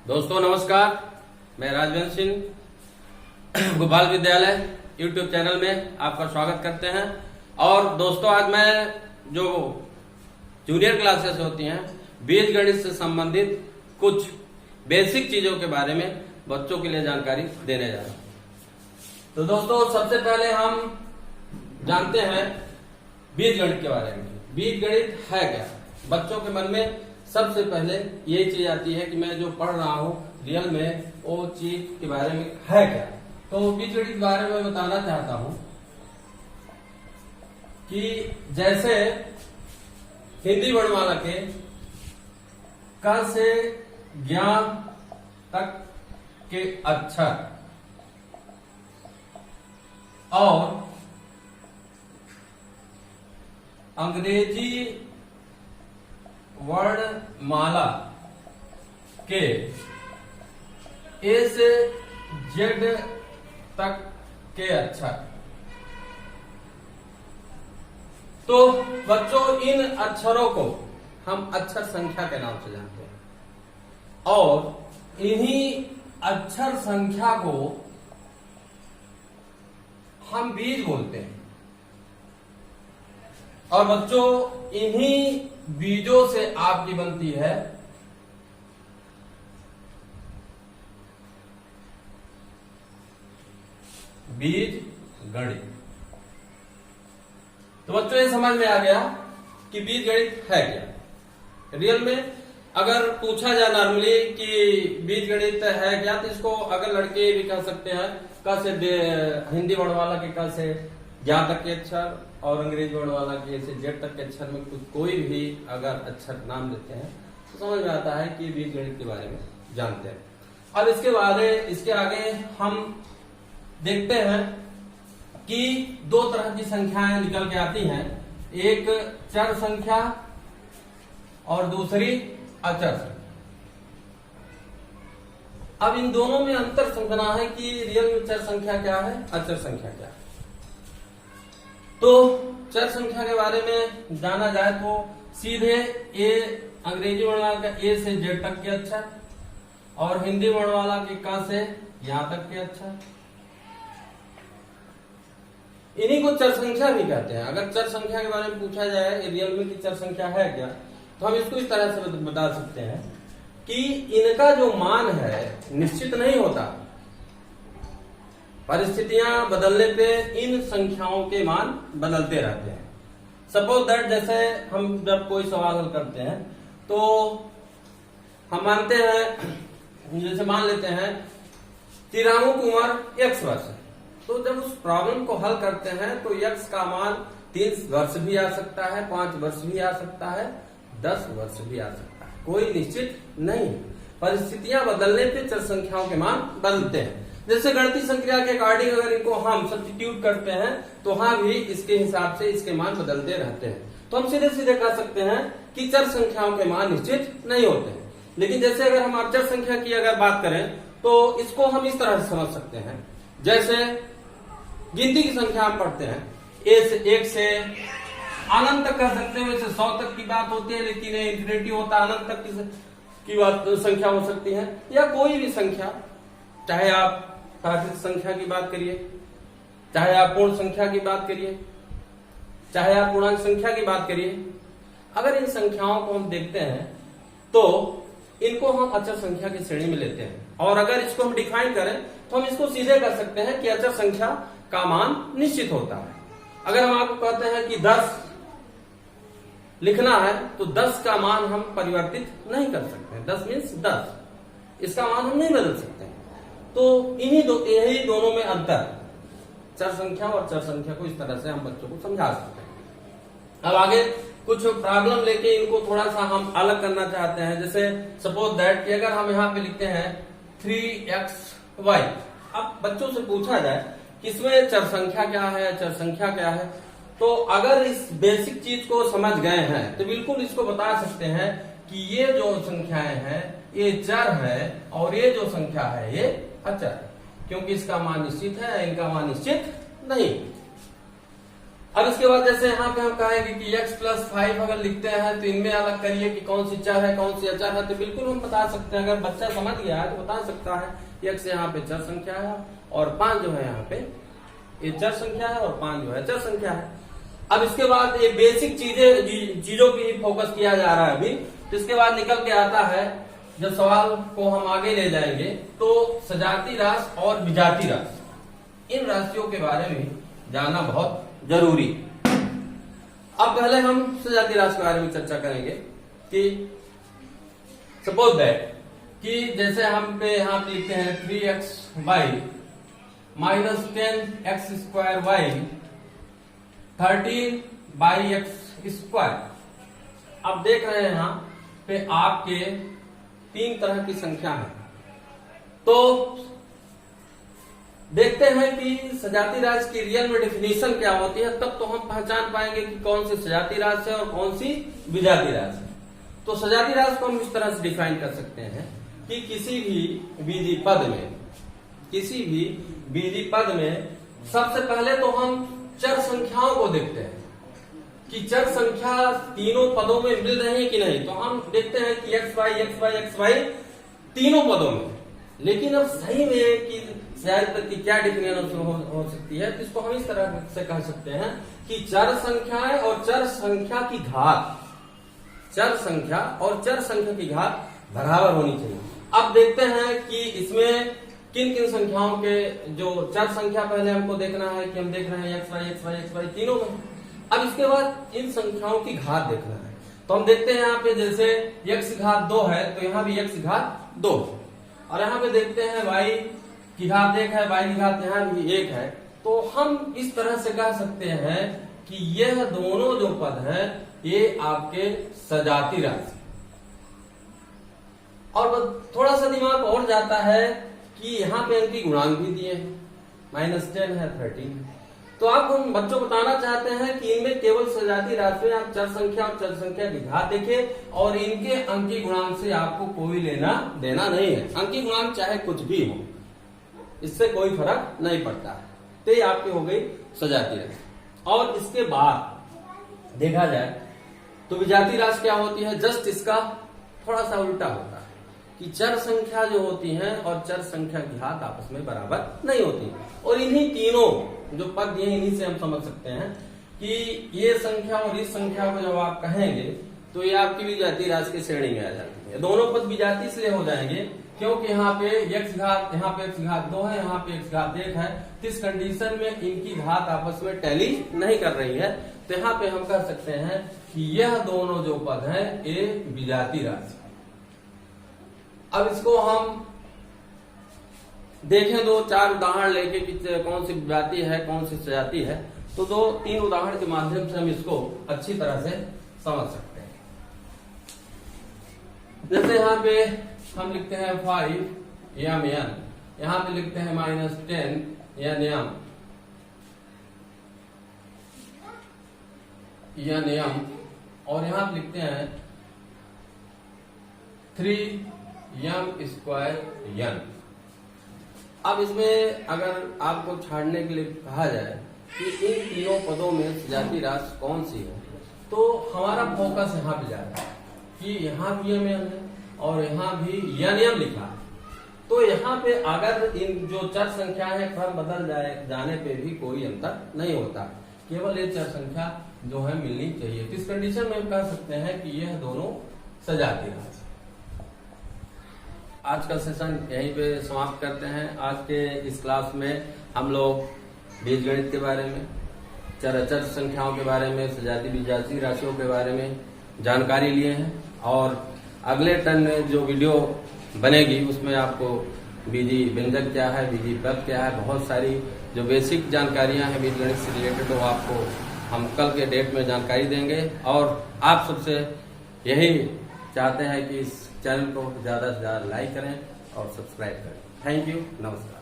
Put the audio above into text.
दोस्तों नमस्कार, मैं राजवंश सिंह गोपाल विद्यालय यूट्यूब चैनल में आपका स्वागत करते हैं। और दोस्तों आज मैं जो जूनियर क्लासेस होती हैं बीज गणित से संबंधित कुछ बेसिक चीजों के बारे में बच्चों के लिए जानकारी देने जा रहा हूं। तो दोस्तों सबसे पहले हम जानते हैं बीज गणित के बारे में। बीज गणित है क्या? बच्चों के मन में सबसे पहले यही चीज आती है कि मैं जो पढ़ रहा हूँ रियल में वो चीज के बारे में है क्या। तो बीज गणित के बारे में बताना चाहता हूँ कि जैसे हिंदी वर्णमाला के क से ज्ञ तक के अक्षर और अंग्रेजी वर्णमाला के ए से जेड तक के अक्षर। तो बच्चों इन अक्षरों को हम अक्षर संख्या के नाम से जानते हैं और इन्हीं अक्षर संख्या को हम बीज बोलते हैं। और बच्चों इन्हीं बीजों से आपकी बनती है बीज गणित। तो बच्चों ये समझ में आ गया कि बीज गणित है क्या। रियल में अगर पूछा जाए नॉर्मली कि बीज गणित है क्या, तो इसको अगर लड़के भी कह सकते हैं क से हिंदी वर्णमाला के क से ज्ञ तक के अक्षर और अंग्रेजी वर्णमाला के से जेड तक के अक्षर में कोई भी अगर अक्षर नाम देते हैं तो समझ में आता है कि बीज गणित के बारे में जानते हैं। अब इसके आगे हम देखते हैं कि दो तरह की संख्याएं निकल के आती हैं, एक चर संख्या और दूसरी अचर संख्या। अब इन दोनों में अंतर समझना है कि रियल में चर संख्या क्या है, अचर संख्या क्या है। तो चर संख्या के बारे में जाना जाए तो सीधे ए अंग्रेजी वर्णमाला का ए से जेड तक के अक्षर और हिंदी वर्णमाला के क से यहां तक के अक्षर, इन्हीं को चर संख्या भी कहते हैं। अगर चर संख्या के बारे में पूछा जाए रियल में कि चर संख्या है क्या, तो हम इसको इस तरह से बता सकते हैं कि इनका जो मान है निश्चित नहीं होता, परिस्थितियां बदलने पे इन संख्याओं के मान बदलते रहते हैं। सपोज दैट जैसे हम जब कोई सवाल हल करते हैं तो हम मानते हैं, जैसे मान लेते हैं कि रामू की उम्र x वर्ष है। तो जब उस प्रॉब्लम को हल करते हैं तो x का मान 3 वर्ष भी आ सकता है, 5 वर्ष भी आ सकता है, 10 वर्ष भी आ सकता है, कोई निश्चित नहीं। परिस्थितियां बदलने पे चर संख्याओं के मान बदलते हैं। जैसे गणितीय संख्या के अकॉर्डिंग अगर इनको हम सब्स्टिट्यूट करते हैं तो हाँ भी इसके हिसाब से इसके मान बदलते रहते हैं। तो हम सीधे सीधे कह सकते हैं कि चर संख्याओं के मान निश्चित नहीं होते हैं। लेकिन जैसे अगर हम अचर संख्या की अगर बात करें तो इसको हम इस तरह से समझ सकते हैं, जैसे गिनती की संख्या हम पढ़ते हैं एक से अनंत तक कह सकते हैं। वैसे 100 तक की बात होती है, लेकिन इंफिनिटी होता है, अनंत तक की बात संख्या हो सकती है, या कोई भी संख्या, चाहे आप प्राकृत संख्या की बात करिए, चाहे आप पूर्ण संख्या की बात करिए, चाहे आप पूर्णांक संख्या की बात करिए। अगर इन संख्याओं को हम देखते हैं तो इनको हम अचर संख्या की श्रेणी में लेते हैं। और अगर इसको हम डिफाइन करें तो हम इसको सीधे कर सकते हैं कि अचर संख्या का मान निश्चित होता है। अगर हम आपको कहते हैं कि 10 लिखना है तो 10 का मान हम परिवर्तित नहीं कर सकते। 10 मीन्स 10, इसका मान हम नहीं बदल सकते। तो यही दोनों में अंतर, चर संख्या और चर संख्या को इस तरह से हम बच्चों को समझा सकते हैं। अब आगे कुछ प्रॉब्लम लेके इनको थोड़ा सा हम अलग करना चाहते हैं। जैसे सपोज दैट कि अगर हम यहाँ पे लिखते हैं 3xy। अब बच्चों से पूछा जाए कि इसमें चर संख्या क्या है, चर संख्या क्या है, तो अगर इस बेसिक चीज को समझ गए हैं तो बिल्कुल इसको बता सकते हैं कि ये जो संख्याएं हैं ये चर है और ये जो संख्या है ये अचर है, क्योंकि इसका मान निश्चित है, इनका मान निश्चित नहीं। अब इसके बाद जैसे यहाँ पे हम कहेंगे कि x प्लस 5 अगर लिखते हैं तो इनमें अलग करिए कि कौन सी चर है कौन सी अचर है, तो बिल्कुल हम बता सकते हैं। अगर बच्चा समझ गया है तो बता सकता है x यहाँ पे चर संख्या है और 5 जो है यहाँ पे ये चर संख्या है और 5 जो है चर संख्या है। अब इसके बाद ये बेसिक चीजों की फोकस किया जा रहा है अभी। तो इसके बाद निकल के आता है, जब सवाल को हम आगे ले जाएंगे तो सजाती राशि और विजाती राशि, इन राशियों के बारे में जानना बहुत जरूरी। अब पहले हम सजाती राशि के बारे में चर्चा करेंगे कि सपोज दैट कि जैसे हम पे यहाँ पे लिखते हैं 3xy minus 10x² y 13/x²। अब देख रहे हैं यहाँ पे आपके 3 तरह की संख्या है, तो देखते हैं कि सजाती राशि की रियल में डेफिनेशन क्या होती है, तब तो हम पहचान पाएंगे कि कौन सी सजाती राशि है और कौन सी विजाती राशि है। तो सजाती राशि को हम इस तरह से डिफाइन कर सकते हैं कि किसी भी बीजी पद में सबसे पहले तो हम चर संख्याओं को देखते हैं कि चर संख्या तीनों पदों में मिल रही है कि नहीं। तो हम देखते हैं कि xy तीनों पदों में, लेकिन अब सही में कि सजाती पद की क्या डेफिनेशन हो सकती है, तो इसको हम इस तरह से कह सकते हैं कि चर संख्याएं और चर संख्या की घात, चर संख्या और चर संख्या की घात बराबर होनी चाहिए। अब देखते हैं कि इसमें किन किन संख्याओं के जो चर संख्या पहले हमको देखना है कि हम देख रहे हैं xy तीनों में। अब इसके बाद इन संख्याओं की घात देखना है, तो हम देखते हैं यहाँ पे जैसे x घात 2 है तो यहाँ भी x घात 2, और यहाँ पे देखते हैं y की घात 1 है, y की घात यहाँ भी 1 है। तो हम इस तरह से कह सकते हैं कि यह दोनों जो पद हैं ये आपके सजाती राशि। और थोड़ा सा दिमाग और जाता है कि यहाँ पे इनकी गुणांक भी दिए हैं, -10 है 13। तो आप हम बच्चों को बताना चाहते हैं कि इनमें केवल सजाती राशि आप चर संख्या और चर संख्या की घात देखें और इनके अंकी गुणांक से आपको कोई लेना देना नहीं है। अंकी गुणांक चाहे कुछ भी हो, इससे कोई फर्क नहीं पड़ता है। तो ये आपकी हो गई सजाती राशि। और इसके बाद देखा जाए तो विजाती राशि क्या होती है, जस्ट इसका थोड़ा सा उल्टा होता है कि चर संख्या जो होती है और चर संख्या की घात आपस में बराबर नहीं होती। और इन्हीं तीनों जो पद दिए इन्हीं से हम समझ सकते हैं कि ये संख्या और इस संख्या को जब आप कहेंगे तो ये आपकी विजाती राशि की श्रेणी में आ जाती है। दोनों पद विजाती इसलिए हो जाएंगे क्योंकि यहाँ पे x घात 2 है, यहाँ पे x घात 1 है। इस कंडीशन में इनकी घात आपस में टैली नहीं कर रही है, तो यहाँ पे हम कह सकते हैं कि यह दोनों जो पद हैं ये विजाती राशि। अब इसको हम देखें 2-4 उदाहरण लेके कि कौन सी विजाती है कौन सी सजाती है, तो 2-3 उदाहरण के माध्यम से हम इसको अच्छी तरह से समझ सकते हैं। जैसे यहाँ पे हम लिखते हैं 5 यम n, यहाँ पे लिखते हैं -10 यम, और यहाँ पे लिखते हैं 3m²n। अब इसमें अगर आपको छाड़ने के लिए कहा जाए कि इन तीनों पदों में सजाती राशि कौन सी है, तो हमारा फोकस यहाँ पे जाता है कि यहाँ भी यम है और यहाँ भी यम लिखा है। तो यहाँ पे अगर इन जो चर संख्या है क्रम बदल जाने पे भी कोई अंतर नहीं होता, केवल ये चर संख्या जो है मिलनी चाहिए। तो इस कंडीशन में हम कह सकते हैं कि यह दोनों सजाती राशि। आज का सेशन यहीं पे समाप्त करते हैं। आज के इस क्लास में हम लोग बीजगणित के बारे में, चर अचर संख्याओं के बारे में, सजाती विजाती राशियों के बारे में जानकारी लिए हैं, और अगले टर्न में जो वीडियो बनेगी उसमें आपको बीजी व्यंजक क्या है, बीजी पद क्या है, बहुत सारी जो बेसिक जानकारियां हैं बीजगणित से रिलेटेड, वो आपको हम कल के डेट में जानकारी देंगे। और आप सबसे यही चाहते हैं कि इस चैनल को ज्यादा से ज्यादा लाइक करें और सब्सक्राइब करें। थैंक यू, नमस्कार।